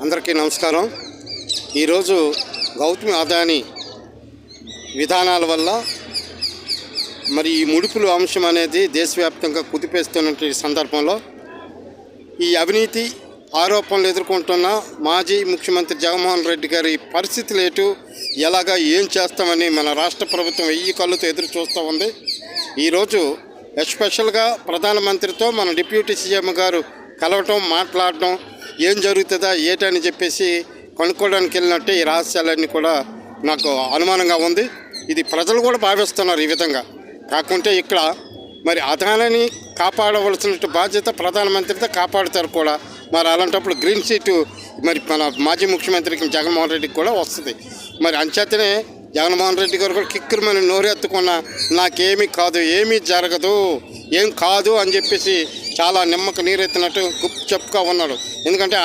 అందరికీ నమస్కారం. ఈరోజు గౌతమ్ అదానీ విధానాల వల్ల మరి ఈ ముడుపులు అంశం అనేది దేశవ్యాప్తంగా కుదిపేస్తున్న సందర్భంలో ఈ అవినీతి ఆరోపణలు ఎదుర్కొంటున్న మాజీ ముఖ్యమంత్రి జగన్మోహన్ రెడ్డి గారి పరిస్థితులు ఎలాగా ఏం చేస్తామని మన రాష్ట్ర ప్రభుత్వం వెయ్యి కళ్ళతో ఎదురు చూస్తూ ఉంది. ఈరోజు ఎస్పెషల్గా ప్రధానమంత్రితో మన డిప్యూటీ సీఎం గారు కలవటం, మాట్లాడటం, ఏం జరుగుతుందా ఏటని చెప్పేసి కనుక్కోవడానికి వెళ్ళినట్టే ఈ రహస్యాలన్నీ కూడా నాకు అనుమానంగా ఉంది. ఇది ప్రజలు కూడా భావిస్తున్నారు ఈ విధంగా. కాకుంటే ఇక్కడ మరి అదానిని కాపాడవలసిన బాధ్యత ప్రధానమంత్రితో కాపాడుతారు కూడా. మరి అలాంటప్పుడు గ్రీన్ సీటు మరి మన మాజీ ముఖ్యమంత్రికి జగన్మోహన్ రెడ్డికి కూడా వస్తుంది. మరి అంచేతనే జగన్మోహన్ రెడ్డి గారు కూడా కిక్కురుమని నోరెత్తుకున్న నాకేమీ కాదు, ఏమీ జరగదు, ఏం కాదు అని చెప్పేసి చాలా నిమ్మక నీరెత్తినట్టు చెప్పుగా ఉన్నాడు. ఎందుకంటే